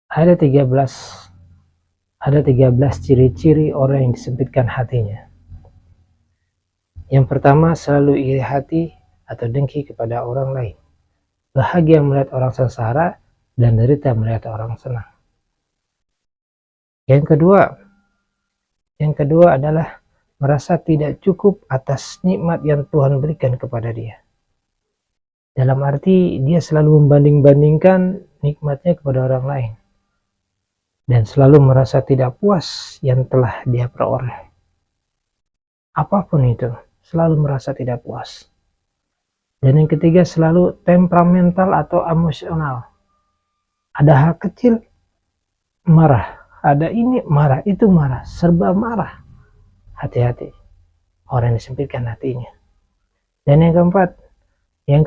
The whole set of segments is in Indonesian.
Ada 13 ciri-ciri orang yang disempitkan hatinya. Yang pertama, selalu iri hati atau dengki kepada orang lain. Bahagia melihat orang sengsara dan derita melihat orang senang. Yang kedua adalah merasa tidak cukup atas nikmat yang Tuhan berikan kepada dia. Dalam arti dia selalu membanding-bandingkan nikmatnya kepada orang lain dan selalu merasa tidak puas yang telah dia peroleh. Apapun itu, selalu merasa tidak puas. Dan yang ketiga, selalu temperamental atau emosional. Ada hal kecil marah, ada ini marah, itu marah, serba marah. Hati-hati, orang yang disempitkan hatinya. Dan yang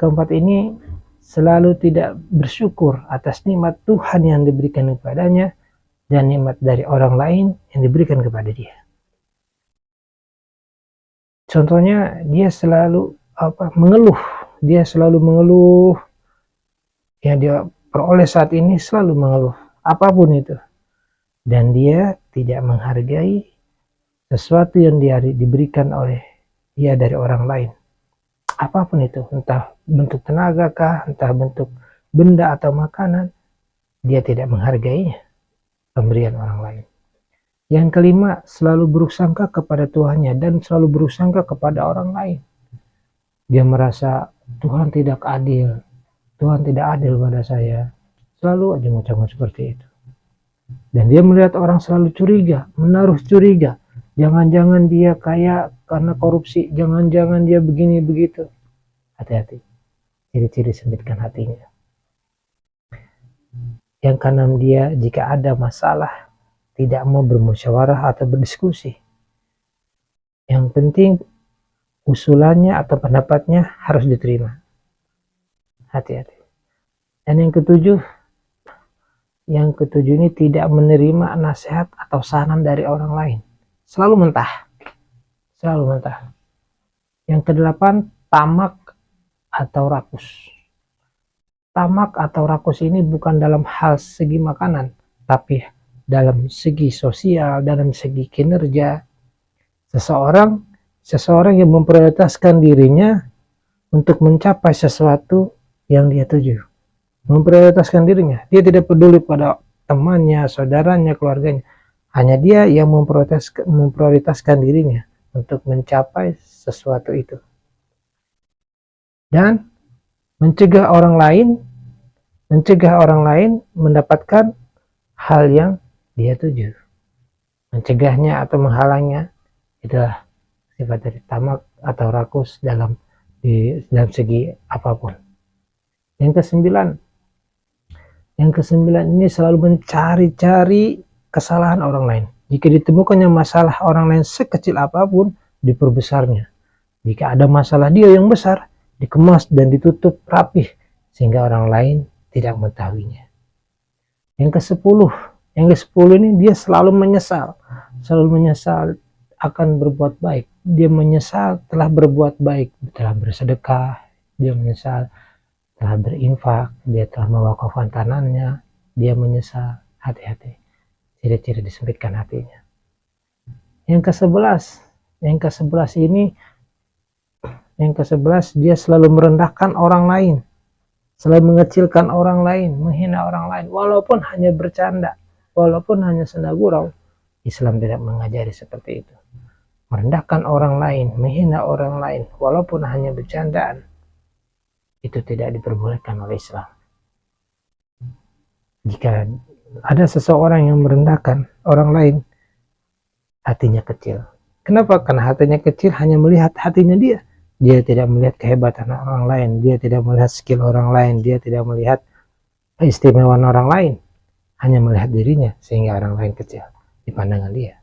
keempat ini selalu tidak bersyukur atas nikmat Tuhan yang diberikan kepadanya dan nikmat dari orang lain yang diberikan kepada dia. Contohnya, dia selalu mengeluh. Dia selalu mengeluh. Yang dia peroleh saat ini selalu mengeluh. Apapun itu. Dan dia tidak menghargai sesuatu yang dia diberikan oleh dia dari orang lain. Apapun itu. Entah bentuk tenaga kah, entah bentuk benda atau makanan. Dia tidak menghargainya. Pemberian orang lain. Yang kelima, selalu buruk sangka kepada Tuhannya dan selalu buruk sangka kepada orang lain. Dia merasa Tuhan tidak adil, Tuhan tidak adil pada saya. Selalu aja ngucap seperti itu. Dan dia melihat orang selalu curiga, menaruh curiga. Jangan-jangan dia kaya karena korupsi, jangan-jangan dia begini begitu. Hati-hati, ciri-ciri sempitkan hatinya. Yang keenam, dia jika ada masalah tidak mau bermusyawarah atau berdiskusi. Yang penting usulannya atau pendapatnya harus diterima. Hati-hati. Dan yang ketujuh ini tidak menerima nasihat atau saran dari orang lain. Selalu mentah. Yang kedelapan, tamak atau rakus. Tamak atau rakus ini bukan dalam hal segi makanan, tapi dalam segi sosial, dalam segi kinerja. Seseorang yang memprioritaskan dirinya untuk mencapai sesuatu yang dia tuju. Memprioritaskan dirinya. Dia tidak peduli pada temannya, saudaranya, keluarganya. Hanya dia yang memprioritaskan dirinya untuk mencapai sesuatu itu. Dan mencegah orang lain mendapatkan hal yang dia tuju. Mencegahnya atau menghalangnya itulah sifat dari tamak atau rakus dalam segi apapun. Yang kesembilan ini selalu mencari-cari kesalahan orang lain. Jika ditemukannya masalah orang lain sekecil apapun, diperbesarnya. Jika ada masalah dia yang besar, dikemas dan ditutup rapih sehingga orang lain tidak mengetahuinya. Yang ke-10 ini dia selalu menyesal akan berbuat baik. Dia menyesal telah berbuat baik, telah bersedekah, dia menyesal telah berinfak, dia telah mewakafkan tanahnya, dia menyesal. Hati-hati, ciri-ciri disempitkan hatinya. Yang ke-11 dia selalu merendahkan orang lain, selalu mengecilkan orang lain, menghina orang lain, walaupun hanya bercanda, walaupun hanya senda gurau. Islam tidak mengajari seperti itu. Merendahkan orang lain, menghina orang lain, walaupun hanya bercandaan, itu tidak diperbolehkan oleh Islam. Jika ada seseorang yang merendahkan orang lain, hatinya kecil. Kenapa? Karena hatinya kecil hanya melihat hatinya dia. Dia tidak melihat kehebatan orang lain, dia tidak melihat skill orang lain, dia tidak melihat keistimewaan orang lain, hanya melihat dirinya, sehingga orang lain kecil di pandangan dia.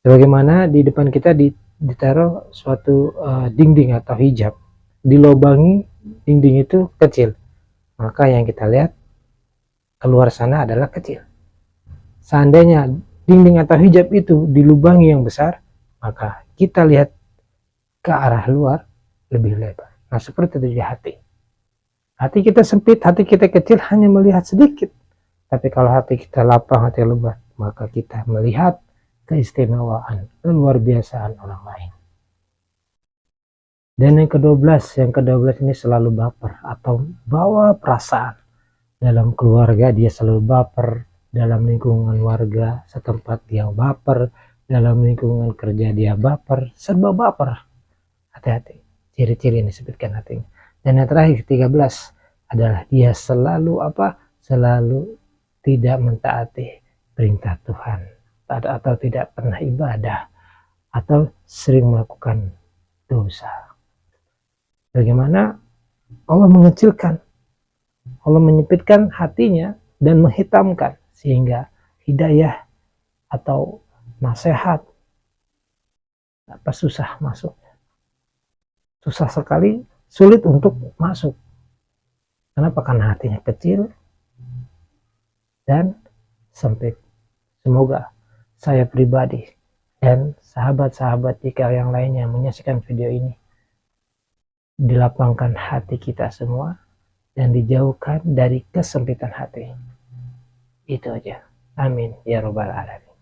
Sebagaimana di depan kita ditaruh suatu dinding atau hijab, dilobangi dinding itu kecil, maka yang kita lihat keluar sana adalah kecil. Seandainya dinding atau hijab itu dilubangi yang besar, maka kita lihat ke arah luar lebih lebar. Nah, seperti itu di hati. Hati kita sempit, hati kita kecil, hanya melihat sedikit. Tapi kalau hati kita lapang, hati lebat, maka kita melihat keistimewaan, keluar biasaan orang lain. Dan yang ke-12 ini selalu baper atau bawa perasaan. Dalam keluarga dia selalu baper, dalam lingkungan warga setempat dia baper, dalam lingkungan kerja dia baper, serba baper. Hati-hati, ciri-ciri yang disebutkan hatinya. Dan yang terakhir 13 adalah dia selalu selalu tidak mentaati perintah Tuhan, atau tidak pernah ibadah, atau sering melakukan dosa. Bagaimana Allah mengecilkan, Allah menyempitkan hatinya dan menghitamkan, sehingga hidayah atau nasihat susah masuk, susah sekali, sulit untuk masuk. Kenapa? Karena hatinya kecil dan sempit. Semoga saya pribadi dan sahabat-sahabat jika yang lainnya menyaksikan video ini, dilapangkan hati kita semua dan dijauhkan dari kesempitan hati. Itu aja. Amin ya robbal alamin.